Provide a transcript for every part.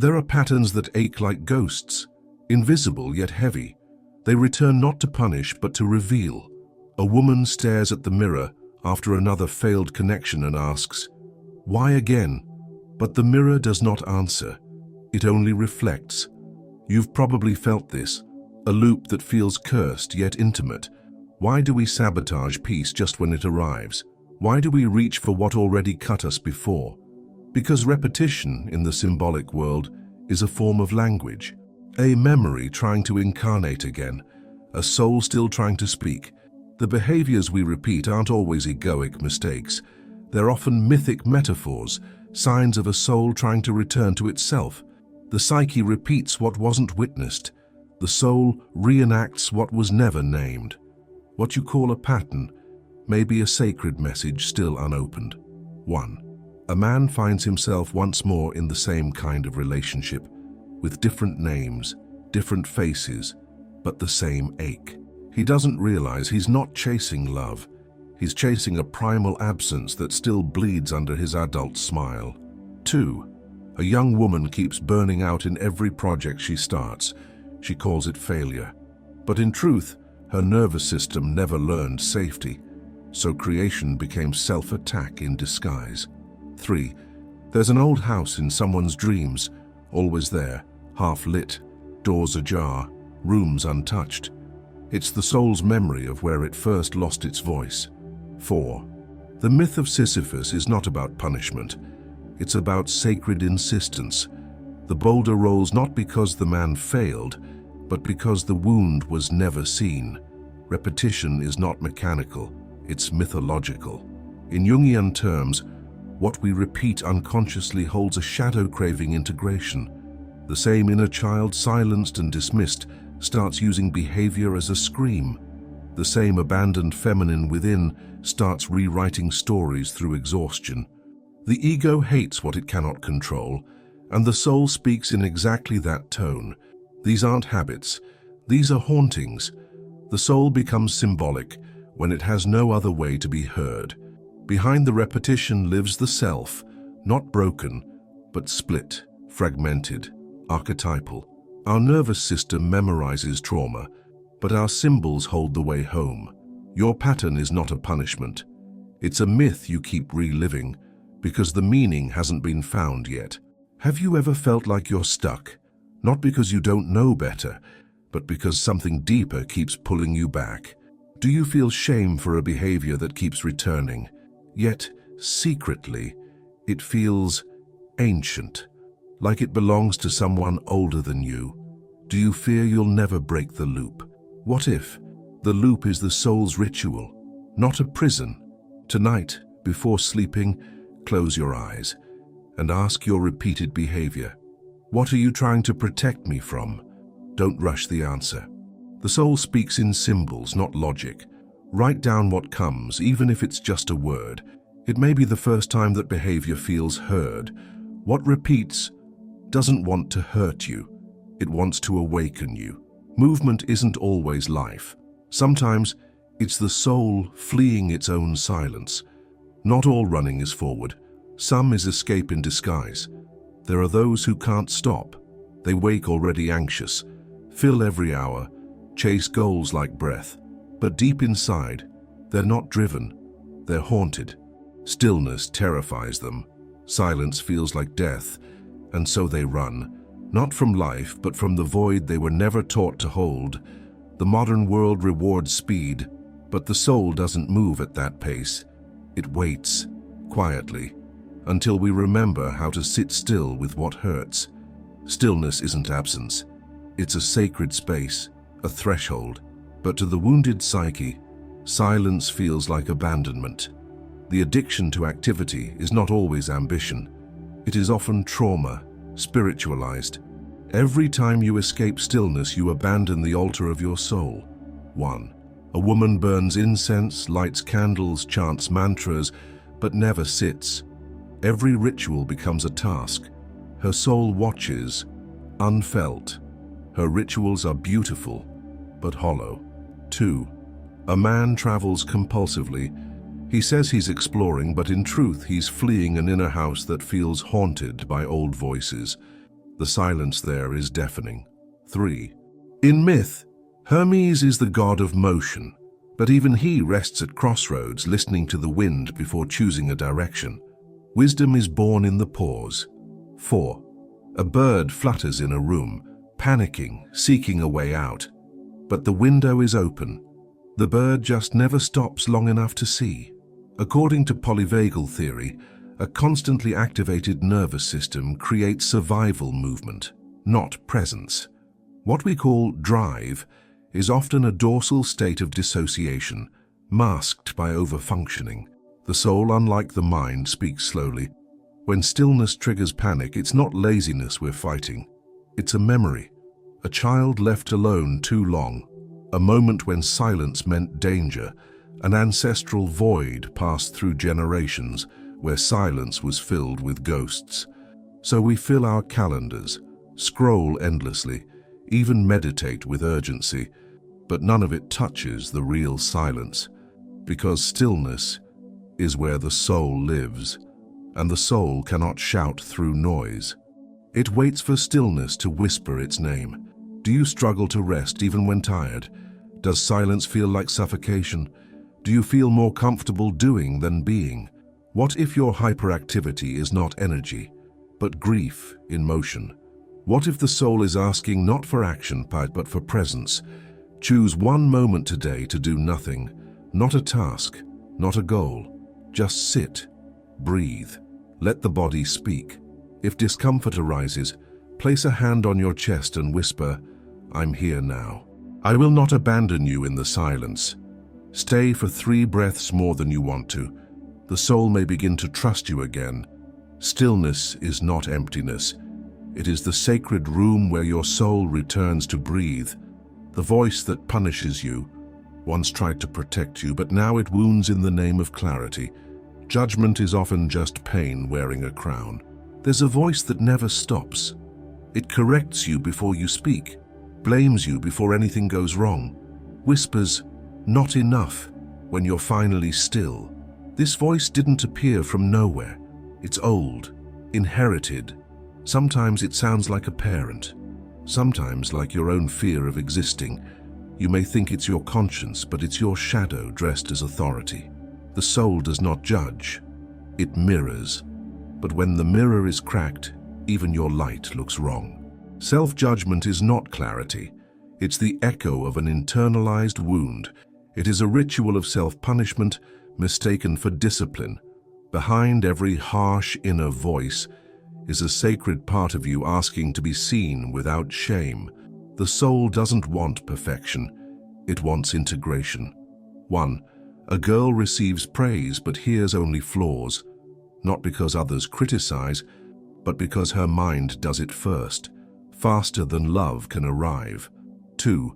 There are patterns that ache like ghosts, invisible yet heavy. They return not to punish but to reveal. A woman stares at the mirror after another failed connection and asks, "Why again?" But the mirror does not answer. It only reflects. You've probably felt this, a loop that feels cursed yet intimate. Why do we sabotage peace just when it arrives? Why do we reach for what already cut us before? Because repetition in the symbolic world is a form of language, a memory trying to incarnate again, a soul still trying to speak. The behaviors we repeat aren't always egoic mistakes. They're often mythic metaphors, signs of a soul trying to return to itself. The psyche repeats what wasn't witnessed. The soul reenacts what was never named. What you call a pattern may be a sacred message still unopened. 1. A man finds himself once more in the same kind of relationship, with different names, different faces, but the same ache. He doesn't realize he's not chasing love. He's chasing a primal absence that still bleeds under his adult smile. 2. A young woman keeps burning out in every project she starts. She calls it failure. But in truth, her nervous system never learned safety, so creation became self-attack in disguise. 3. There's an old house in someone's dreams, always there, half lit, doors ajar, rooms untouched. It's the soul's memory of where it first lost its voice. 4. The myth of Sisyphus is not about punishment. It's about sacred insistence. The boulder rolls not because the man failed, but because the wound was never seen. Repetition is not mechanical, it's mythological. In Jungian terms, what we repeat unconsciously holds a shadow-craving integration. The same inner child, silenced and dismissed, starts using behavior as a scream. The same abandoned feminine within starts rewriting stories through exhaustion. The ego hates what it cannot control, and the soul speaks in exactly that tone. These aren't habits, these are hauntings. The soul becomes symbolic when it has no other way to be heard. Behind the repetition lives the self, not broken, but split, fragmented, archetypal. Our nervous system memorizes trauma, but our symbols hold the way home. Your pattern is not a punishment. It's a myth you keep reliving because the meaning hasn't been found yet. Have you ever felt like you're stuck? Not because you don't know better, but because something deeper keeps pulling you back. Do you feel shame for a behavior that keeps returning? Yet, secretly, it feels ancient, like it belongs to someone older than you. Do you fear you'll never break the loop? What if the loop is the soul's ritual, not a prison? Tonight, before sleeping, close your eyes and ask your repeated behavior. What are you trying to protect me from? Don't rush the answer. The soul speaks in symbols, not logic. Write down what comes, even if it's just a word. It may be the first time that behavior feels heard. What repeats doesn't want to hurt you. It wants to awaken you. Movement isn't always life. Sometimes it's the soul fleeing its own silence. Not all running is forward. Some is escape in disguise. There are those who can't stop. They wake already anxious, fill every hour, chase goals like breath. But deep inside, they're not driven. They're haunted. Stillness terrifies them. Silence feels like death, and so they run. Not from life, but from the void they were never taught to hold. The modern world rewards speed, but the soul doesn't move at that pace. It waits, quietly, until we remember how to sit still with what hurts. Stillness isn't absence. It's a sacred space, a threshold. But to the wounded psyche, silence feels like abandonment. The addiction to activity is not always ambition. It is often trauma, spiritualized. Every time you escape stillness, you abandon the altar of your soul. 1. A woman burns incense, lights candles, chants mantras, but never sits. Every ritual becomes a task. Her soul watches, unfelt. Her rituals are beautiful, but hollow. 2. A man travels compulsively. He says he's exploring, but in truth he's fleeing an inner house that feels haunted by old voices. The silence there is deafening. 3. In myth, Hermes is the god of motion, but even he rests at crossroads listening to the wind before choosing a direction. Wisdom is born in the pause. 4. A bird flutters in a room, panicking, seeking a way out. But the window is open. The bird just never stops long enough to see. According to polyvagal theory, a constantly activated nervous system creates survival movement, not presence. What we call drive is often a dorsal state of dissociation, masked by overfunctioning. The soul, unlike the mind, speaks slowly. When stillness triggers panic, it's not laziness we're fighting. It's a memory, a child left alone too long, a moment when silence meant danger, an ancestral void passed through generations where silence was filled with ghosts. So we fill our calendars, scroll endlessly, even meditate with urgency, but none of it touches the real silence, because stillness is where the soul lives, and the soul cannot shout through noise. It waits for stillness to whisper its name. Do you struggle to rest even when tired? Does silence feel like suffocation? Do you feel more comfortable doing than being? What if your hyperactivity is not energy, but grief in motion? What if the soul is asking not for action, but for presence? Choose one moment today to do nothing, not a task, not a goal. Just sit, breathe, let the body speak. If discomfort arises, place a hand on your chest and whisper, "I'm here now." I will not abandon you in the silence. Stay for 3 breaths more than you want to. The soul may begin to trust you again. Stillness is not emptiness. It is the sacred room where your soul returns to breathe. The voice that punishes you once tried to protect you, but now it wounds in the name of clarity. Judgment is often just pain wearing a crown. There's a voice that never stops. It corrects you before you speak, blames you before anything goes wrong, whispers, "Not enough," when you're finally still. This voice didn't appear from nowhere. It's old, inherited. Sometimes it sounds like a parent, sometimes like your own fear of existing. You may think it's your conscience, but it's your shadow dressed as authority. The soul does not judge, it mirrors. But when the mirror is cracked, even your light looks wrong. Self-judgment is not clarity. It's the echo of an internalized wound. It is a ritual of self-punishment mistaken for discipline. Behind every harsh inner voice is a sacred part of you asking to be seen without shame. The soul doesn't want perfection. It wants integration. 1. A girl receives praise but hears only flaws, not because others criticize, but because her mind does it first, faster than love can arrive. 2.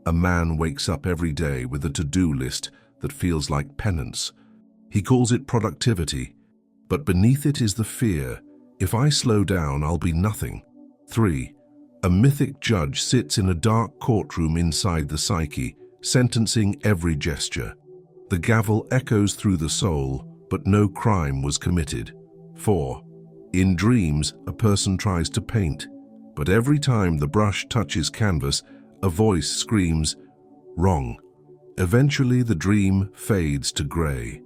A man wakes up every day with a to-do list that feels like penance. He calls it productivity, but beneath it is the fear, if I slow down, I'll be nothing. 3. A mythic judge sits in a dark courtroom inside the psyche, sentencing every gesture. The gavel echoes through the soul, but no crime was committed. 4. In dreams, a person tries to paint, but every time the brush touches canvas, a voice screams, "Wrong." Eventually, the dream fades to gray.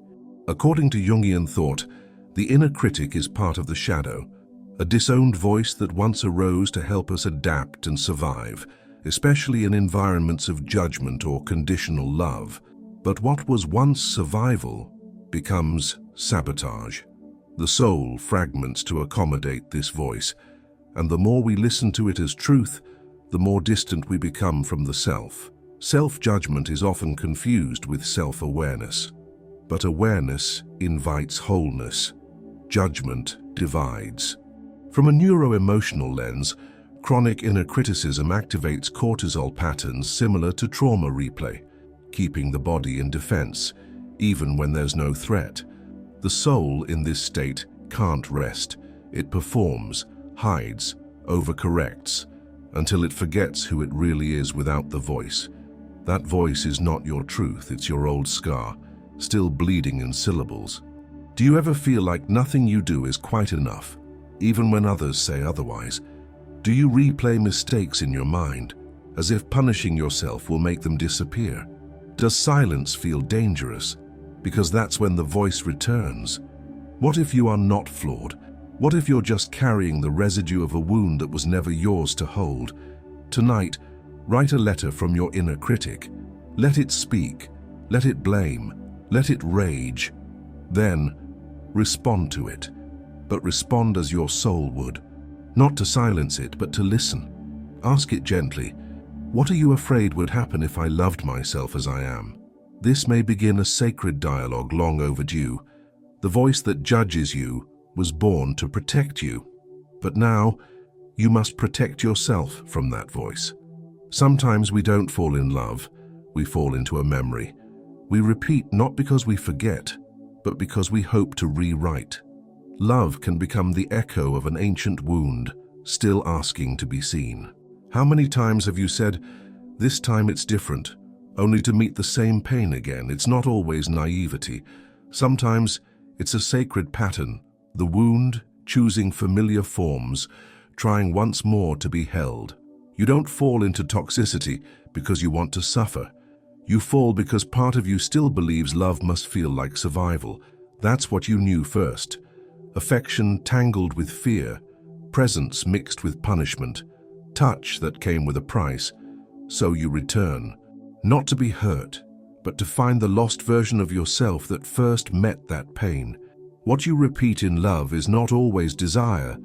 According to Jungian thought, the inner critic is part of the shadow, a disowned voice that once arose to help us adapt and survive, especially in environments of judgment or conditional love. But what was once survival becomes sabotage. The soul fragments to accommodate this voice, and the more we listen to it as truth, the more distant we become from the self. Self-judgment is often confused with self-awareness, but awareness invites wholeness. Judgment divides. From a neuro-emotional lens, chronic inner criticism activates cortisol patterns similar to trauma replay, keeping the body in defense, even when there's no threat. The soul in this state can't rest. It performs, hides, overcorrects, until it forgets who it really is without the voice. That voice is not your truth, it's your old scar, still bleeding in syllables. Do you ever feel like nothing you do is quite enough, even when others say otherwise? Do you replay mistakes in your mind, as if punishing yourself will make them disappear? Does silence feel dangerous? Because that's when the voice returns. What if you are not flawed? What if you're just carrying the residue of a wound that was never yours to hold? Tonight, write a letter from your inner critic. Let it speak, let it blame, let it rage. Then, respond to it, but respond as your soul would. Not to silence it, but to listen. Ask it gently, what are you afraid would happen if I loved myself as I am? This may begin a sacred dialogue long overdue. The voice that judges you was born to protect you. But now, you must protect yourself from that voice. Sometimes we don't fall in love, we fall into a memory. We repeat not because we forget, but because we hope to rewrite. Love can become the echo of an ancient wound, still asking to be seen. How many times have you said, "This time it's different," only to meet the same pain again? It's not always naivety. Sometimes it's a sacred pattern, the wound choosing familiar forms, trying once more to be held. You don't fall into toxicity because you want to suffer. You fall because part of you still believes love must feel like survival. That's what you knew first. Affection tangled with fear, presence mixed with punishment, touch that came with a price. So you return, not to be hurt, but to find the lost version of yourself that first met that pain. What you repeat in love is not always desire,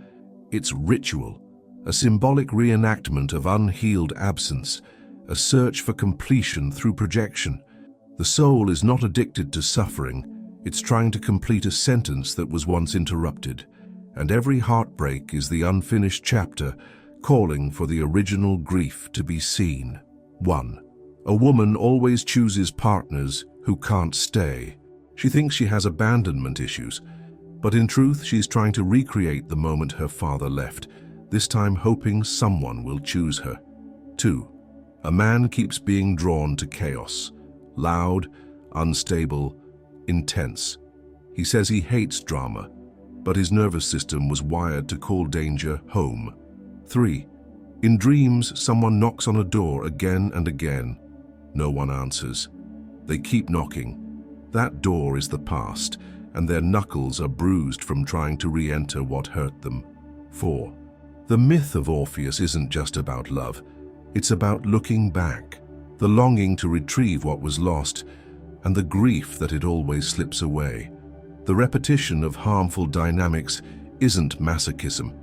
it's ritual, a symbolic reenactment of unhealed absence, a search for completion through projection. The soul is not addicted to suffering, it's trying to complete a sentence that was once interrupted. And every heartbreak is the unfinished chapter, calling for the original grief to be seen. 1. A woman always chooses partners who can't stay. She thinks she has abandonment issues, but in truth she's trying to recreate the moment her father left, this time hoping someone will choose her. 2. A man keeps being drawn to chaos, loud, unstable, intense. He says he hates drama, but his nervous system was wired to call danger home. 3. In dreams, someone knocks on a door again and again. No one answers. They keep knocking. That door is the past, and their knuckles are bruised from trying to re-enter what hurt them. 4. The myth of Orpheus isn't just about love. It's about looking back, the longing to retrieve what was lost, and the grief that it always slips away. The repetition of harmful dynamics isn't masochism.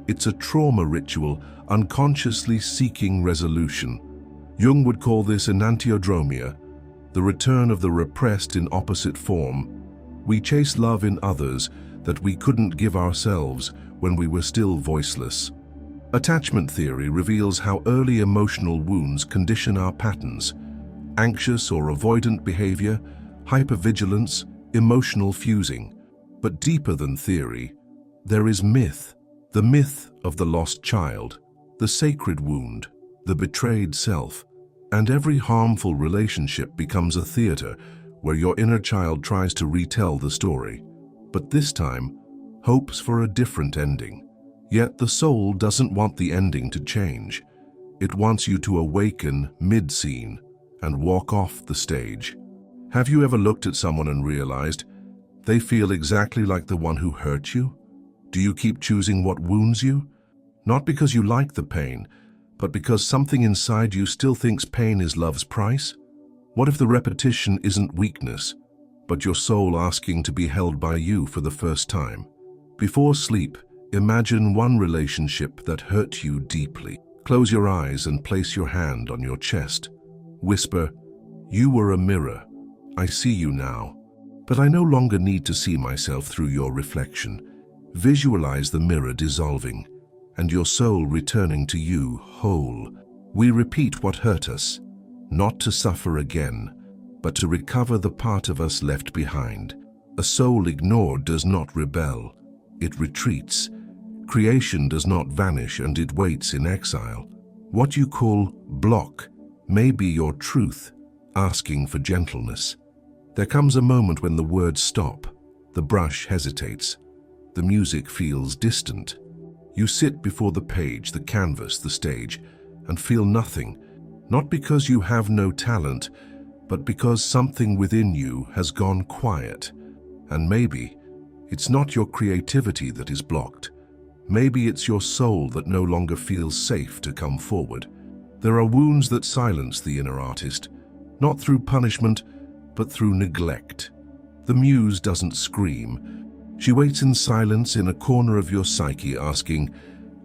It's a trauma ritual unconsciously seeking resolution. Jung would call this enantiodromia, the return of the repressed in opposite form. We chase love in others that we couldn't give ourselves when we were still voiceless. Attachment theory reveals how early emotional wounds condition our patterns. Anxious or avoidant behavior, hypervigilance, emotional fusing. But deeper than theory, there is myth. The myth of the lost child, the sacred wound, the betrayed self. And every harmful relationship becomes a theater where your inner child tries to retell the story. But this time, hopes for a different ending. Yet the soul doesn't want the ending to change. It wants you to awaken mid-scene and walk off the stage. Have you ever looked at someone and realized they feel exactly like the one who hurt you? Do you keep choosing what wounds you? Not because you like the pain, but because something inside you still thinks pain is love's price? What if the repetition isn't weakness, but your soul asking to be held by you for the first time? Before sleep, imagine one relationship that hurt you deeply. Close your eyes and place your hand on your chest. Whisper, "You were a mirror. I see you now, but I no longer need to see myself through your reflection." Visualize the mirror dissolving and your soul returning to you whole. We repeat what hurt us, not to suffer again, but to recover the part of us left behind. A soul ignored does not rebel, it retreats. Creation does not vanish and it waits in exile. What you call block may be your truth, asking for gentleness. There comes a moment when the words stop, the brush hesitates, the music feels distant. You sit before the page, the canvas, the stage, and feel nothing, not because you have no talent, but because something within you has gone quiet. And maybe it's not your creativity that is blocked. Maybe it's your soul that no longer feels safe to come forward. There are wounds that silence the inner artist, not through punishment, but through neglect. The muse doesn't scream. She waits in silence in a corner of your psyche, asking,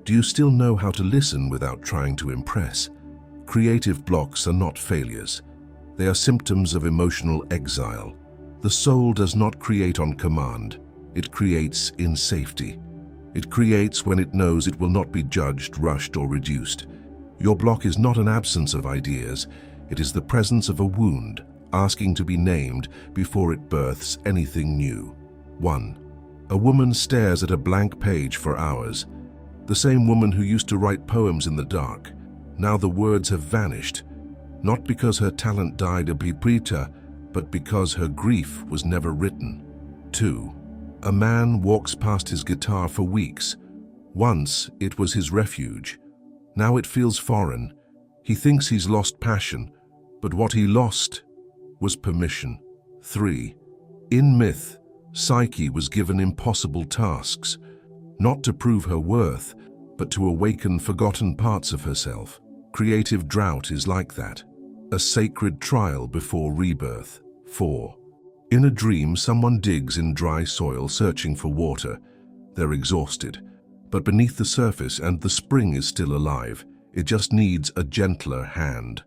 do you still know how to listen without trying to impress? Creative blocks are not failures. They are symptoms of emotional exile. The soul does not create on command. It creates in safety. It creates when it knows it will not be judged, rushed, or reduced. Your block is not an absence of ideas. It is the presence of a wound, asking to be named before it births anything new. 1. A woman stares at a blank page for hours. The same woman who used to write poems in the dark. Now the words have vanished, not because her talent died a viprita, but because her grief was never written. 2. A man walks past his guitar for weeks. Once it was his refuge. Now it feels foreign. He thinks he's lost passion, but what he lost was permission. 3. In myth, Psyche was given impossible tasks, not to prove her worth, but to awaken forgotten parts of herself. Creative drought is like that, a sacred trial before rebirth. 4. In a dream, someone digs in dry soil searching for water. They're exhausted, but beneath the surface and the spring is still alive. It just needs a gentler hand.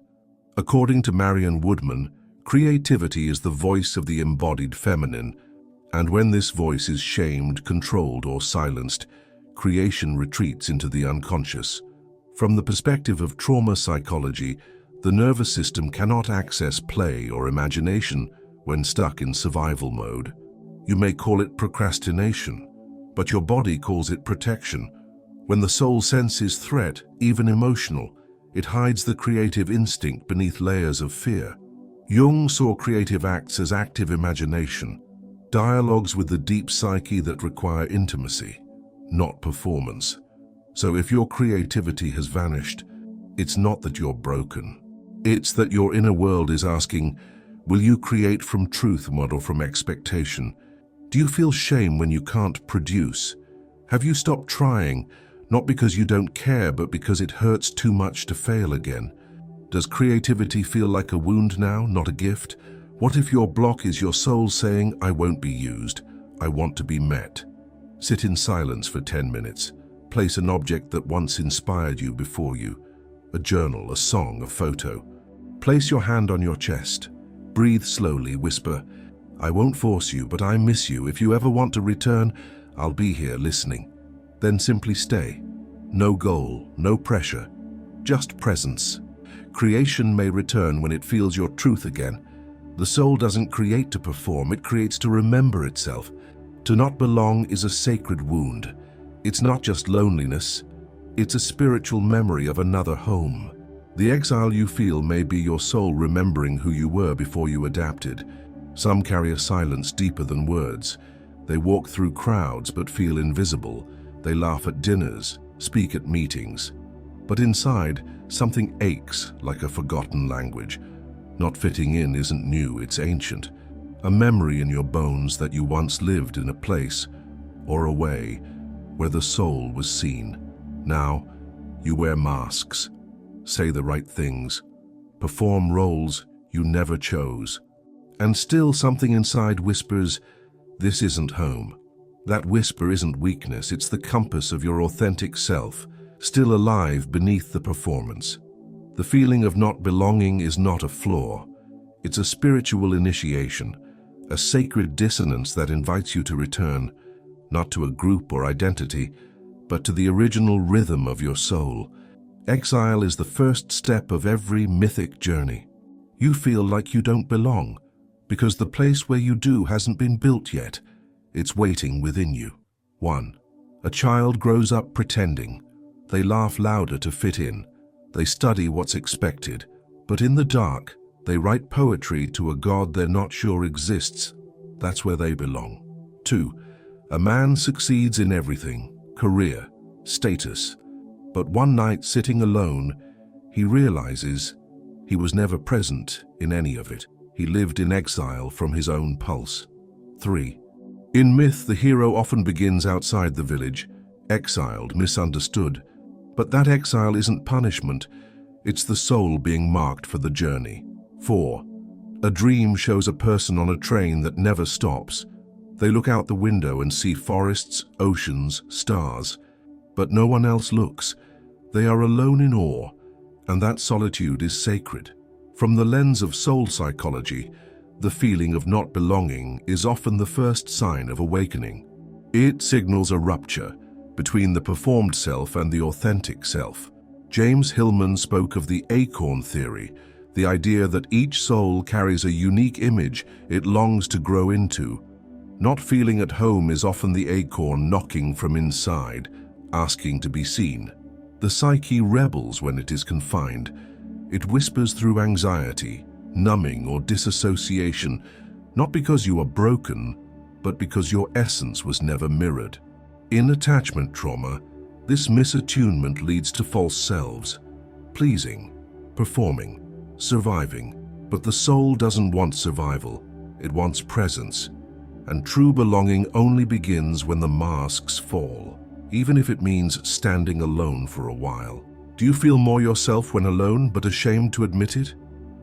According to Marion Woodman, creativity is the voice of the embodied feminine, and when this voice is shamed, controlled, or silenced, creation retreats into the unconscious. From the perspective of trauma psychology, the nervous system cannot access play or imagination when stuck in survival mode. You may call it procrastination, but your body calls it protection. When the soul senses threat, even emotional, it hides the creative instinct beneath layers of fear. Jung saw creative acts as active imagination, dialogues with the deep psyche that require intimacy, not performance. So if your creativity has vanished, it's not that you're broken. It's that your inner world is asking, will you create from truth, model from expectation? Do you feel shame when you can't produce? Have you stopped trying, not because you don't care, but because it hurts too much to fail again? Does creativity feel like a wound now, not a gift? What if your block is your soul saying, I won't be used, I want to be met? Sit in silence for 10 minutes. Place an object that once inspired you before you. A journal, a song, a photo. Place your hand on your chest. Breathe slowly, whisper, I won't force you, but I miss you. If you ever want to return, I'll be here listening. Then simply stay. No goal, no pressure, just presence. Creation may return when it feels your truth again. The soul doesn't create to perform, it creates to remember itself. To not belong is a sacred wound. It's not just loneliness, it's a spiritual memory of another home. The exile you feel may be your soul remembering who you were before you adapted. Some carry a silence deeper than words. They walk through crowds but feel invisible. They laugh at dinners, speak at meetings. But inside, something aches like a forgotten language. Not fitting in isn't new, it's ancient. A memory in your bones that you once lived in a place or a way where the soul was seen. Now, you wear masks, say the right things, perform roles you never chose. And still something inside whispers, this isn't home. That whisper isn't weakness, it's the compass of your authentic self, still alive beneath the performance. The feeling of not belonging is not a flaw. It's a spiritual initiation, a sacred dissonance that invites you to return, not to a group or identity, but to the original rhythm of your soul. Exile is the first step of every mythic journey. You feel like you don't belong, because the place where you do hasn't been built yet. It's waiting within you. 1. A child grows up pretending. They laugh louder to fit in. They study what's expected. But in the dark, they write poetry to a God they're not sure exists. That's where they belong. 2. A man succeeds in everything: career, status. But one night, sitting alone, he realizes he was never present in any of it. He lived in exile from his own pulse. 3. In myth, the hero often begins outside the village, exiled, misunderstood. But that exile isn't punishment, it's the soul being marked for the journey. 4. A dream shows a person on a train that never stops. They look out the window and see forests, oceans, stars. But no one else looks. They are alone in awe, and that solitude is sacred. From the lens of soul psychology, the feeling of not belonging is often the first sign of awakening. It signals a rupture between the performed self and the authentic self. James Hillman spoke of the acorn theory, the idea that each soul carries a unique image it longs to grow into. Not feeling at home is often the acorn knocking from inside, asking to be seen. The psyche rebels when it is confined. It whispers through anxiety, numbing, or disassociation, not because you are broken, but because your essence was never mirrored. In attachment trauma, this misattunement leads to false selves, pleasing, performing, surviving. But the soul doesn't want survival, it wants presence. And true belonging only begins when the masks fall, even if it means standing alone for a while. Do you feel more yourself when alone, but ashamed to admit it?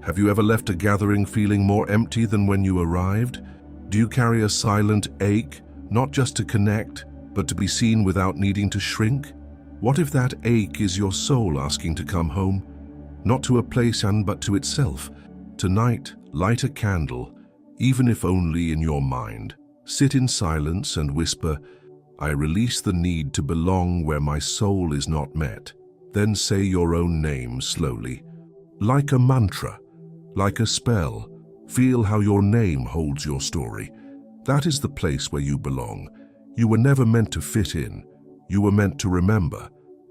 Have you ever left a gathering feeling more empty than when you arrived? Do you carry a silent ache, not just to connect, but to be seen without needing to shrink? What if that ache is your soul asking to come home, not to a place but to itself? Tonight, light a candle, even if only in your mind. Sit in silence and whisper, "I release the need to belong where my soul is not met." Then say your own name slowly. Like a mantra, like a spell, feel how your name holds your story. That is the place where you belong. You were never meant to fit in. You were meant to remember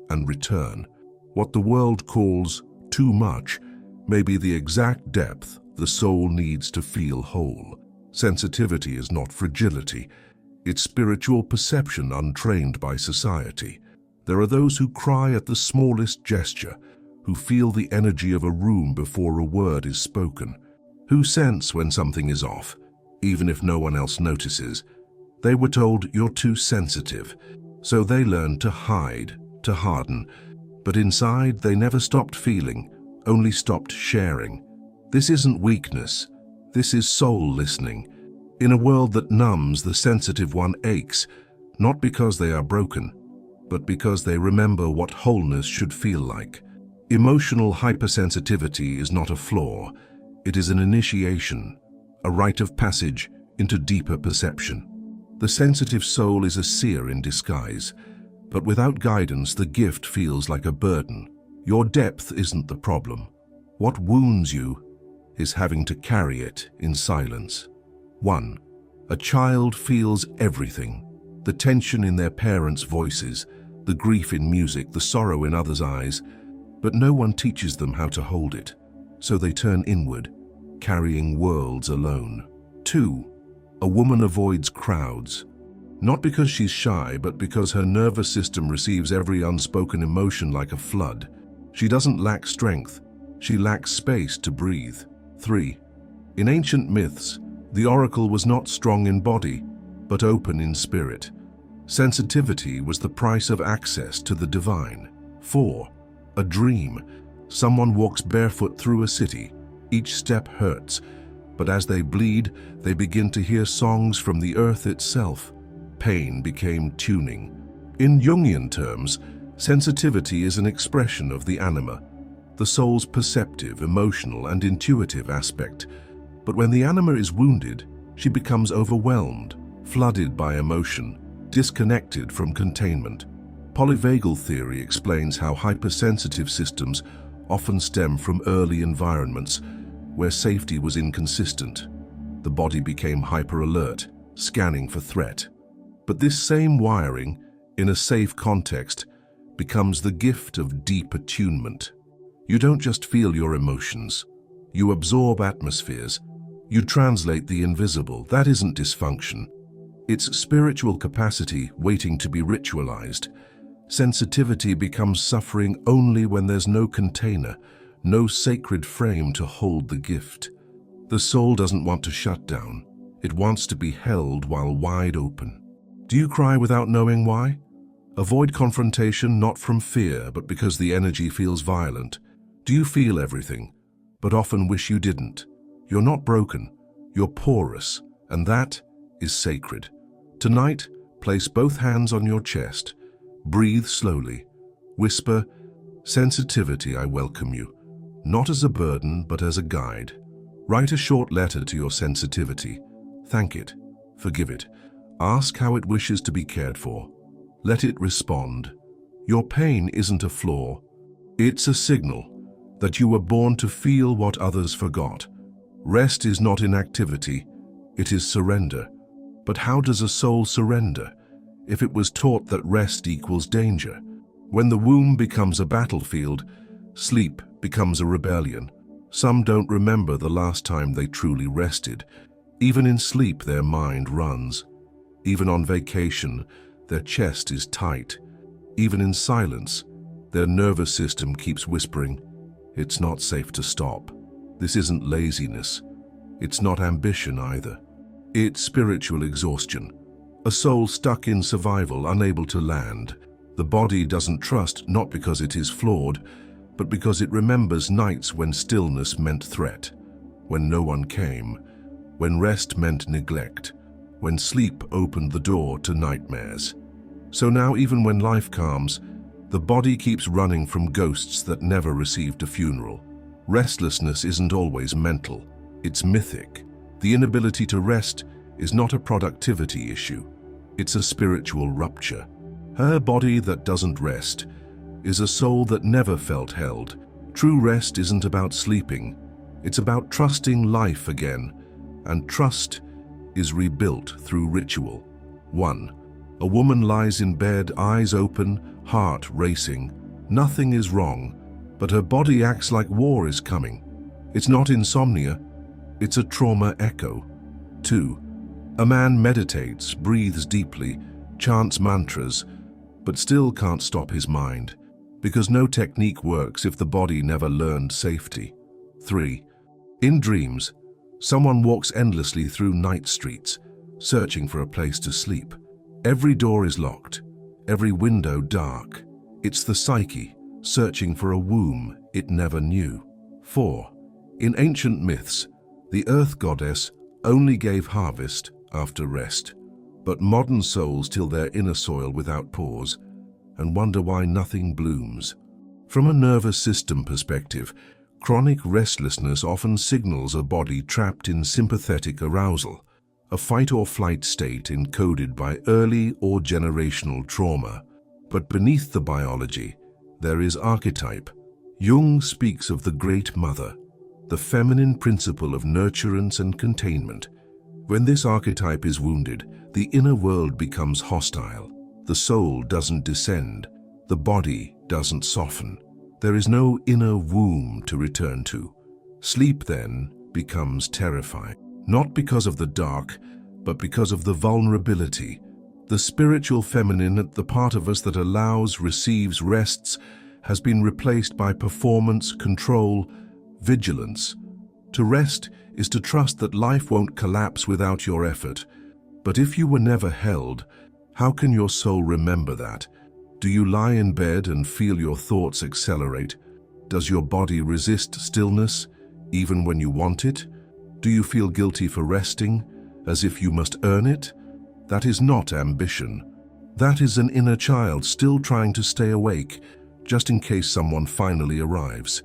and return. What the world calls too much may be the exact depth the soul needs to feel whole. Sensitivity is not fragility. It's spiritual perception untrained by society. There are those who cry at the smallest gesture, who feel the energy of a room before a word is spoken, who sense when something is off, even if no one else notices. They were told, "You're too sensitive," so they learned to hide, to harden. But inside, they never stopped feeling, only stopped sharing. This isn't weakness. This is soul listening. In a world that numbs, the sensitive one aches, not because they are broken, but because they remember what wholeness should feel like. Emotional hypersensitivity is not a flaw. It is an initiation, a rite of passage into deeper perception. The sensitive soul is a seer in disguise, but without guidance, the gift feels like a burden. Your depth isn't the problem. What wounds you is having to carry it in silence. 1. A child feels everything: the tension in their parents' voices, the grief in music, the sorrow in others' eyes, but no one teaches them how to hold it, so they turn inward, carrying worlds alone. 2. A woman avoids crowds, not because she's shy, but because her nervous system receives every unspoken emotion like a flood. She doesn't lack strength, she lacks space to breathe. 3. In ancient myths, the oracle was not strong in body, but open in spirit. Sensitivity was the price of access to the divine. 4. A dream. Someone walks barefoot through a city. Each step hurts, but as they bleed, they begin to hear songs from the earth itself. Pain became tuning. In Jungian terms, sensitivity is an expression of the anima, the soul's perceptive, emotional, and intuitive aspect. But when the anima is wounded, she becomes overwhelmed, flooded by emotion, disconnected from containment. Polyvagal theory explains how hypersensitive systems often stem from early environments where safety was inconsistent. The body became hyper-alert, scanning for threat. But this same wiring, in a safe context, becomes the gift of deep attunement. You don't just feel your emotions. You absorb atmospheres. You translate the invisible. That isn't dysfunction. It's spiritual capacity waiting to be ritualized. Sensitivity becomes suffering only when there's no container, no sacred frame to hold the gift. The soul doesn't want to shut down. It wants to be held while wide open. Do you cry without knowing why? Avoid confrontation not from fear, but because the energy feels violent. Do you feel everything, but often wish you didn't? You're not broken, you're porous, and that is sacred. Tonight, place both hands on your chest. Breathe slowly. Whisper, "Sensitivity, I welcome you." Not as a burden, but as a guide. Write a short letter to your sensitivity. Thank it. Forgive it. Ask how it wishes to be cared for. Let it respond. Your pain isn't a flaw. It's a signal that you were born to feel what others forgot. Rest is not inactivity, it is surrender. But how does a soul surrender if it was taught that rest equals danger? When the womb becomes a battlefield, sleep becomes a rebellion. Some don't remember the last time they truly rested. Even in sleep, their mind runs. Even on vacation, their chest is tight. Even in silence, their nervous system keeps whispering, "It's not safe to stop." This isn't laziness. It's not ambition either. It's spiritual exhaustion. A soul stuck in survival, unable to land. The body doesn't trust, not because it is flawed, but because it remembers nights when stillness meant threat, when no one came, when rest meant neglect, when sleep opened the door to nightmares. So now, even when life calms, the body keeps running from ghosts that never received a funeral. Restlessness isn't always mental, it's mythic. The inability to rest is not a productivity issue, it's a spiritual rupture. Her body that doesn't rest is a soul that never felt held. True rest isn't about sleeping, it's about trusting life again, and trust is rebuilt through ritual. 1. A woman lies in bed, eyes open, heart racing. Nothing is wrong, but her body acts like war is coming. It's not insomnia, it's a trauma echo. 2. A man meditates, breathes deeply, chants mantras, but still can't stop his mind, because no technique works if the body never learned safety. 3. In dreams, someone walks endlessly through night streets, searching for a place to sleep. Every door is locked, every window dark. It's the psyche, searching for a womb it never knew. 4. In ancient myths, the earth goddess only gave harvest after rest, but modern souls till their inner soil without pause and wonder why nothing blooms. From a nervous system perspective, chronic restlessness often signals a body trapped in sympathetic arousal, a fight-or-flight state encoded by early or generational trauma. But beneath the biology, there is archetype. Jung speaks of the Great Mother, the feminine principle of nurturance and containment. When this archetype is wounded, the inner world becomes hostile. The soul doesn't descend, the body doesn't soften. There is no inner womb to return to. Sleep then becomes terrifying, not because of the dark, but because of the vulnerability. The spiritual feminine at the part of us that allows, receives, rests, has been replaced by performance, control, vigilance. To rest is to trust that life won't collapse without your effort. But if you were never held, how can your soul remember that? Do you lie in bed and feel your thoughts accelerate? Does your body resist stillness, even when you want it? Do you feel guilty for resting, as if you must earn it? That is not ambition. That is an inner child still trying to stay awake, just in case someone finally arrives.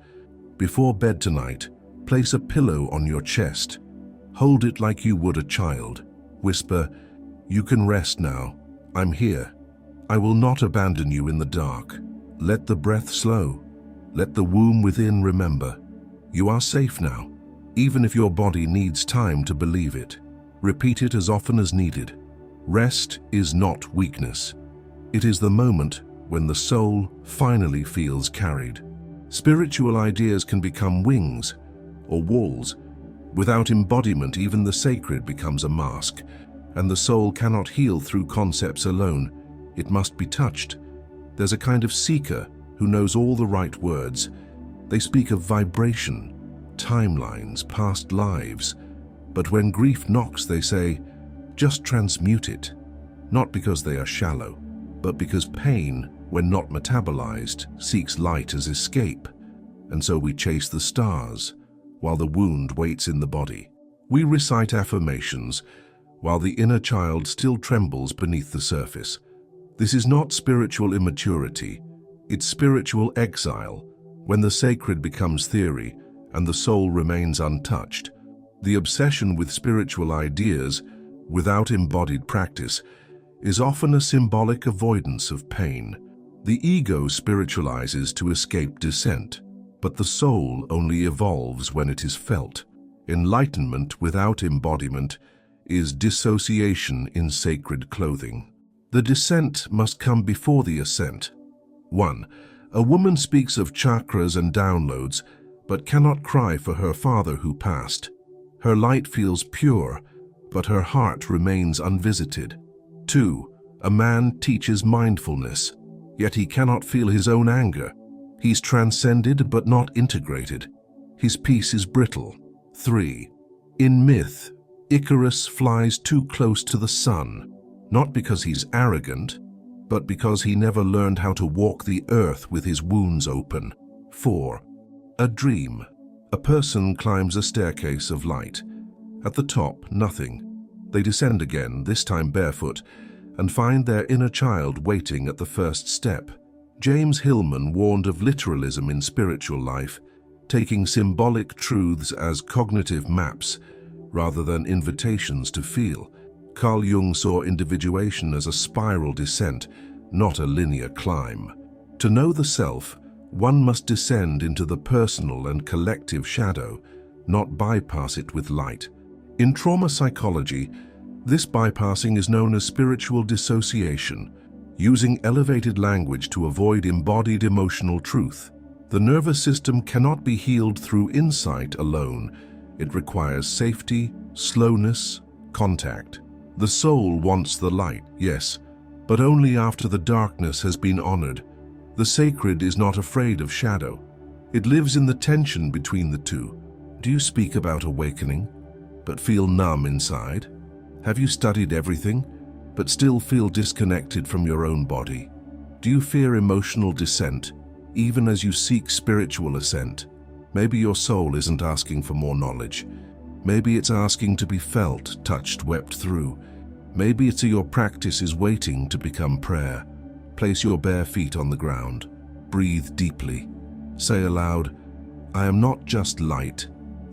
Before bed tonight, place a pillow on your chest. Hold it like you would a child. Whisper, "You can rest now. I'm here. I will not abandon you in the dark." Let the breath slow. Let the womb within remember. You are safe now, even if your body needs time to believe it. Repeat it as often as needed. Rest is not weakness. It is the moment when the soul finally feels carried. Spiritual ideas can become wings or walls. Without embodiment, even the sacred becomes a mask, and the soul cannot heal through concepts alone. It must be touched, There's a kind of seeker who knows all the right words. They speak of vibration, timelines, past lives. But when grief knocks, they say, just transmute it. Not because they are shallow, but because pain, when not metabolized, seeks light as escape. And so we chase the stars, while the wound waits in the body. We recite affirmations, while the inner child still trembles beneath the surface. This is not spiritual immaturity, it's spiritual exile, when the sacred becomes theory and the soul remains untouched. The obsession with spiritual ideas, without embodied practice, is often a symbolic avoidance of pain. The ego spiritualizes to escape dissent, but the soul only evolves when it is felt. Enlightenment without embodiment is dissociation in sacred clothing. The descent must come before the ascent. 1. A woman speaks of chakras and downloads, but cannot cry for her father who passed. Her light feels pure, but her heart remains unvisited. 2. A man teaches mindfulness, yet he cannot feel his own anger. He's transcended but not integrated. His peace is brittle. 3. In myth, Icarus flies too close to the sun, not because he's arrogant, but because he never learned how to walk the earth with his wounds open. 4. A dream. A person climbs a staircase of light. At the top, nothing. They descend again, this time barefoot, and find their inner child waiting at the first step. James Hillman warned of literalism in spiritual life, taking symbolic truths as cognitive maps rather than invitations to feel. Carl Jung saw individuation as a spiral descent, not a linear climb. To know the self, one must descend into the personal and collective shadow, not bypass it with light. In trauma psychology, this bypassing is known as spiritual dissociation, using elevated language to avoid embodied emotional truth. The nervous system cannot be healed through insight alone. It requires safety, slowness, contact. The soul wants the light, yes, but only after the darkness has been honored. The sacred is not afraid of shadow. It lives in the tension between the two. Do you speak about awakening, but feel numb inside? Have you studied everything, but still feel disconnected from your own body? Do you fear emotional descent, even as you seek spiritual ascent? Maybe your soul isn't asking for more knowledge. Maybe it's asking to be felt, touched, wept through. Maybe it's your practice is waiting to become prayer. Place your bare feet on the ground. Breathe deeply. Say aloud, I am not just light.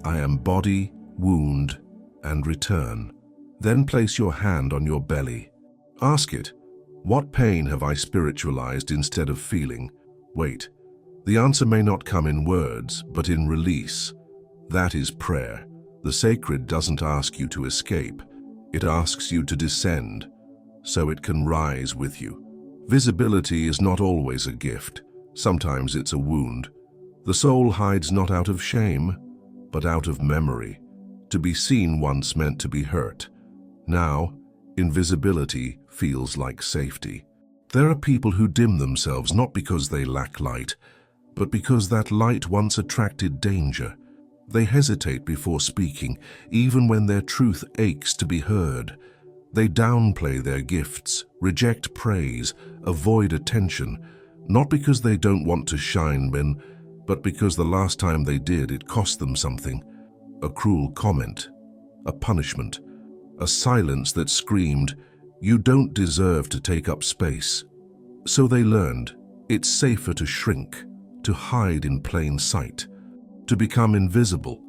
I am body, wound, and return. Then place your hand on your belly. Ask it, what pain have I spiritualized instead of feeling? Wait. The answer may not come in words, but in release. That is prayer. The sacred doesn't ask you to escape. It asks you to descend, so it can rise with you. Visibility is not always a gift. Sometimes it's a wound. The soul hides not out of shame, but out of memory. To be seen once meant to be hurt. Now, invisibility feels like safety. There are people who dim themselves not because they lack light, but because that light once attracted danger. They hesitate before speaking, even when their truth aches to be heard. They downplay their gifts, reject praise, avoid attention, not because they don't want to shine, but because the last time they did, it cost them something. A cruel comment, a punishment, a silence that screamed, you don't deserve to take up space. So they learned, it's safer to shrink, to hide in plain sight, to become invisible,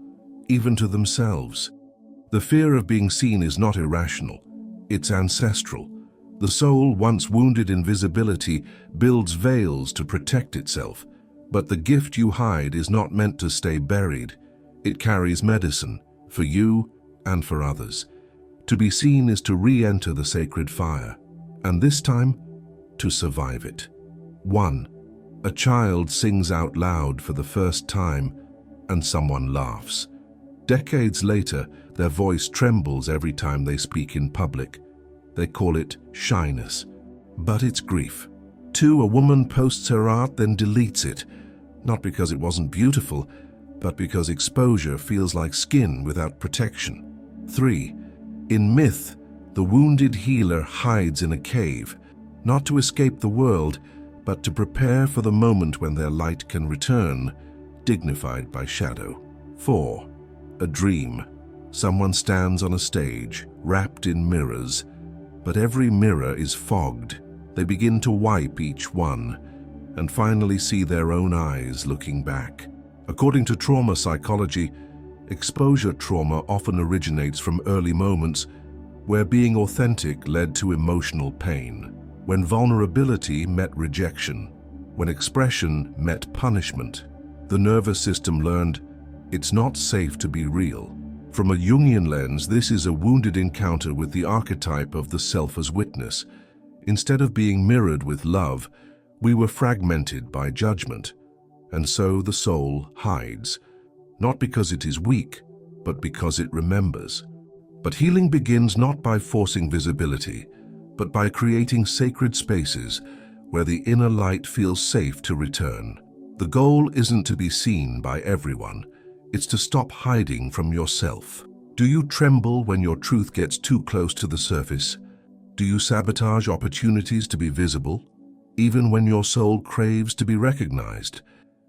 even to themselves. The fear of being seen is not irrational, it's ancestral. The soul, once wounded in visibility, builds veils to protect itself. But the gift you hide is not meant to stay buried. It carries medicine, for you and for others. To be seen is to re-enter the sacred fire, and this time, to survive it. 1. A child sings out loud for the first time, and someone laughs. Decades later, their voice trembles every time they speak in public. They call it shyness, but it's grief. 2, a woman posts her art then deletes it, not because it wasn't beautiful, but because exposure feels like skin without protection. 3, in myth, the wounded healer hides in a cave, not to escape the world, but to prepare for the moment when their light can return, dignified by shadow. 4, a dream. Someone stands on a stage, wrapped in mirrors, but every mirror is fogged. They begin to wipe each one, and finally see their own eyes looking back. According to trauma psychology, exposure trauma often originates from early moments where being authentic led to emotional pain, when vulnerability met rejection, when expression met punishment. The nervous system learned it's not safe to be real. From a Jungian lens, this is a wounded encounter with the archetype of the self as witness. Instead of being mirrored with love, we were fragmented by judgment, and so the soul hides, not because it is weak, but because it remembers. But healing begins not by forcing visibility, but by creating sacred spaces where the inner light feels safe to return. The goal isn't to be seen by everyone, it's to stop hiding from yourself. Do you tremble when your truth gets too close to the surface? Do you sabotage opportunities to be visible, even when your soul craves to be recognized?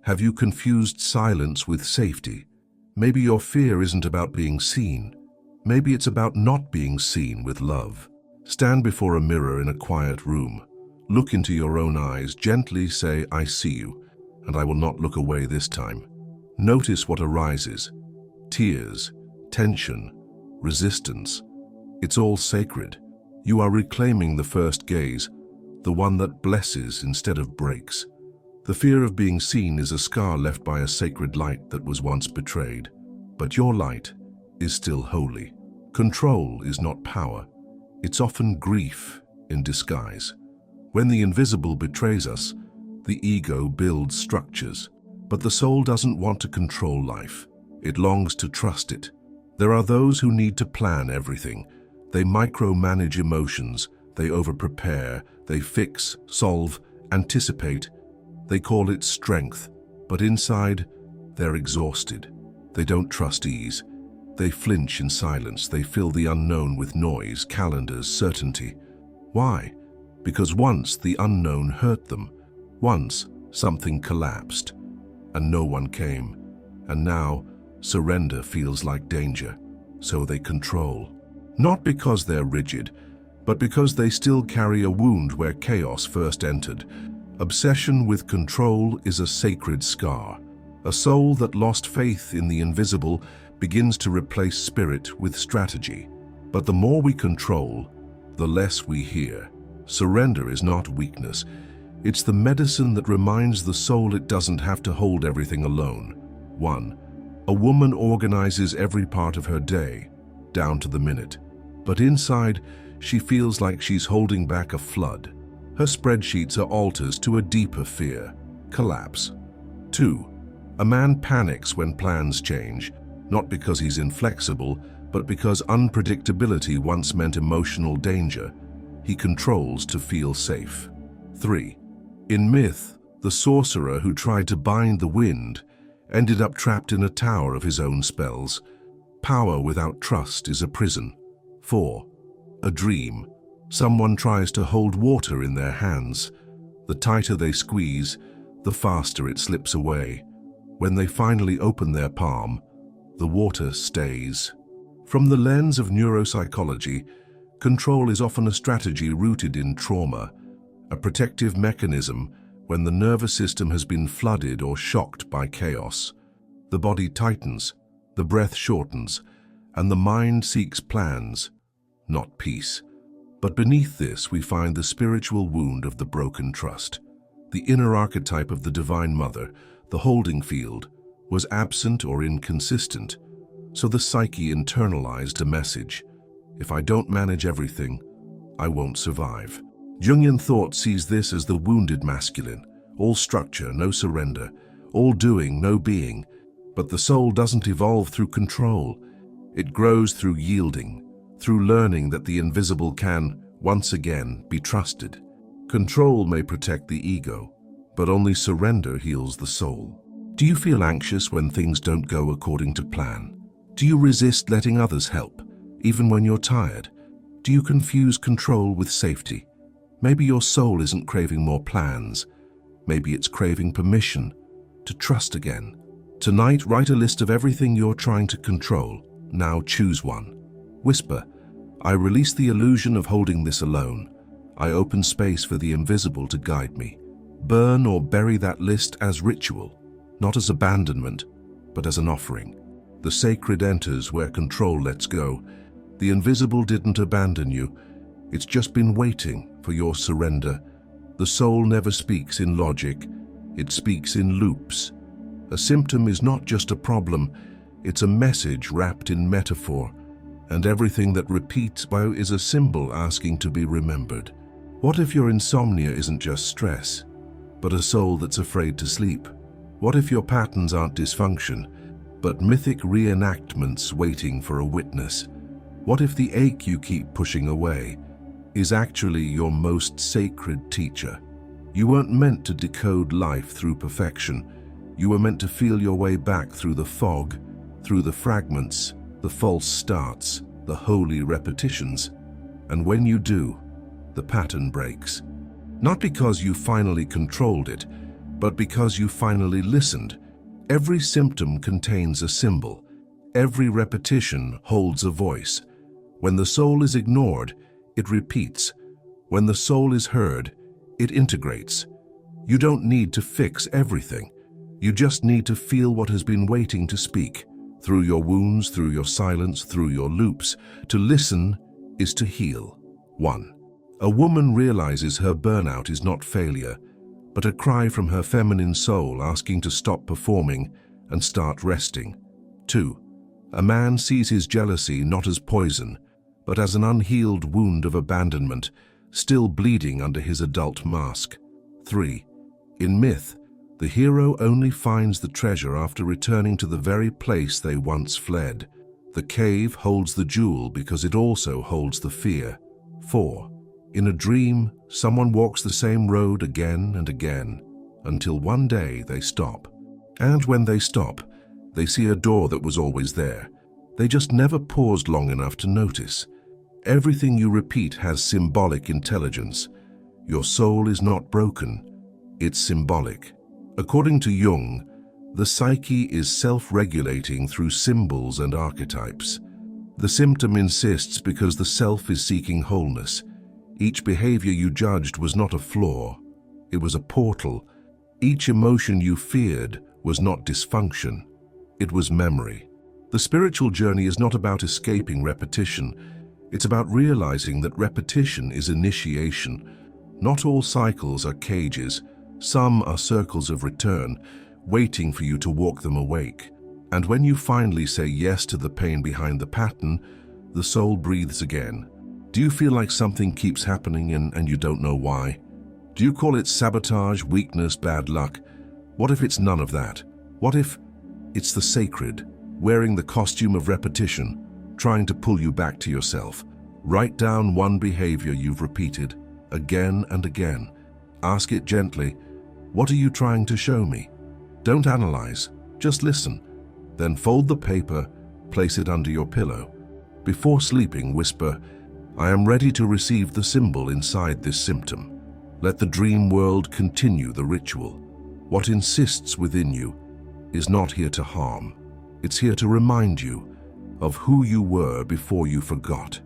Have you confused silence with safety? Maybe your fear isn't about being seen. Maybe it's about not being seen with love. Stand before a mirror in a quiet room. Look into your own eyes, gently say, "I see you, and I will not look away this time." Notice what arises: tears, tension, resistance. It's all sacred. You are reclaiming the first gaze, the one that blesses instead of breaks. The fear of being seen is a scar left by a sacred light that was once betrayed. But your light is still holy. Control is not power. It's often grief in disguise. When the invisible betrays us, the ego builds structures. But the soul doesn't want to control life. It longs to trust it. There are those who need to plan everything. They micromanage emotions. They overprepare. They fix, solve, anticipate. They call it strength. But inside, they're exhausted. They don't trust ease. They flinch in silence. They fill the unknown with noise, calendars, certainty. Why? Because once the unknown hurt them. Once something collapsed, and no one came. And now surrender feels like danger, so they control. Not because they're rigid, but because they still carry a wound where chaos first entered. Obsession with control is a sacred scar. A soul that lost faith in the invisible begins to replace spirit with strategy. But the more we control, the less we hear. Surrender is not weakness. It's the medicine that reminds the soul it doesn't have to hold everything alone. 1. A woman organizes every part of her day, down to the minute. But inside, she feels like she's holding back a flood. Her spreadsheets are altars to a deeper fear: collapse. 2. A man panics when plans change, not because he's inflexible, but because unpredictability once meant emotional danger. He controls to feel safe. 3. In myth, the sorcerer who tried to bind the wind ended up trapped in a tower of his own spells. Power without trust is a prison. 4. A dream. Someone tries to hold water in their hands. The tighter they squeeze, the faster it slips away. When they finally open their palm, the water stays. From the lens of neuropsychology, control is often a strategy rooted in trauma, a protective mechanism when the nervous system has been flooded or shocked by chaos. The body tightens, the breath shortens, and the mind seeks plans, not peace. But beneath this, we find the spiritual wound of the broken trust. The inner archetype of the Divine Mother, the holding field, was absent or inconsistent, so the psyche internalized a message: if I don't manage everything, I won't survive. Jungian thought sees this as the wounded masculine: all structure, no surrender; all doing, no being. But the soul doesn't evolve through control. It grows through yielding, through learning that the invisible can, once again, be trusted. Control may protect the ego, but only surrender heals the soul. Do you feel anxious when things don't go according to plan? Do you resist letting others help, even when you're tired? Do you confuse control with safety? Maybe your soul isn't craving more plans. Maybe it's craving permission to trust again. Tonight, write a list of everything you're trying to control. Now choose one. Whisper, I release the illusion of holding this alone. I open space for the invisible to guide me. Burn or bury that list as ritual, not as abandonment, but as an offering. The sacred enters where control lets go. The invisible didn't abandon you. It's just been waiting for your surrender. The soul never speaks in logic. It speaks in loops. A symptom is not just a problem. It's a message wrapped in metaphor. And everything that repeats is a symbol asking to be remembered. What if your insomnia isn't just stress, but a soul that's afraid to sleep? What if your patterns aren't dysfunction, but mythic reenactments waiting for a witness? What if the ache you keep pushing away is actually your most sacred teacher? You weren't meant to decode life through perfection. You were meant to feel your way back through the fog, through the fragments, the false starts, the holy repetitions. And when you do, the pattern breaks. Not because you finally controlled it, but because you finally listened. Every symptom contains a symbol. Every repetition holds a voice. When the soul is ignored, it repeats. When the soul is heard, it integrates. You don't need to fix everything. You just need to feel what has been waiting to speak. Through your wounds, through your silence, through your loops. To listen is to heal. 1. A woman realizes her burnout is not failure, but a cry from her feminine soul asking to stop performing and start resting. 2. A man sees his jealousy not as poison, but as an unhealed wound of abandonment, still bleeding under his adult mask. 3. In myth, the hero only finds the treasure after returning to the very place they once fled. The cave holds the jewel because it also holds the fear. 4. In a dream, someone walks the same road again and again, until one day they stop. And when they stop, they see a door that was always there. They just never paused long enough to notice. Everything you repeat has symbolic intelligence. Your soul is not broken, it's symbolic. According to Jung, the psyche is self-regulating through symbols and archetypes. The symptom insists because the self is seeking wholeness. Each behavior you judged was not a flaw, it was a portal. Each emotion you feared was not dysfunction, it was memory. The spiritual journey is not about escaping repetition, it's about realizing that repetition is initiation. Not all cycles are cages, some are circles of return, waiting for you to walk them awake. And when you finally say yes to the pain behind the pattern, the soul breathes again. Do you feel like something keeps happening and you don't know why? Do you call it sabotage, weakness, bad luck? What if it's none of that? What if it's the sacred, wearing the costume of repetition, trying to pull you back to yourself? Write down one behavior you've repeated again and again. Ask it gently, what are you trying to show me? Don't analyze, just listen. Then fold the paper, place it under your pillow. Before sleeping, whisper, I am ready to receive the symbol inside this symptom. Let the dream world continue the ritual. What insists within you is not here to harm. It's here to remind you of who you were before you forgot.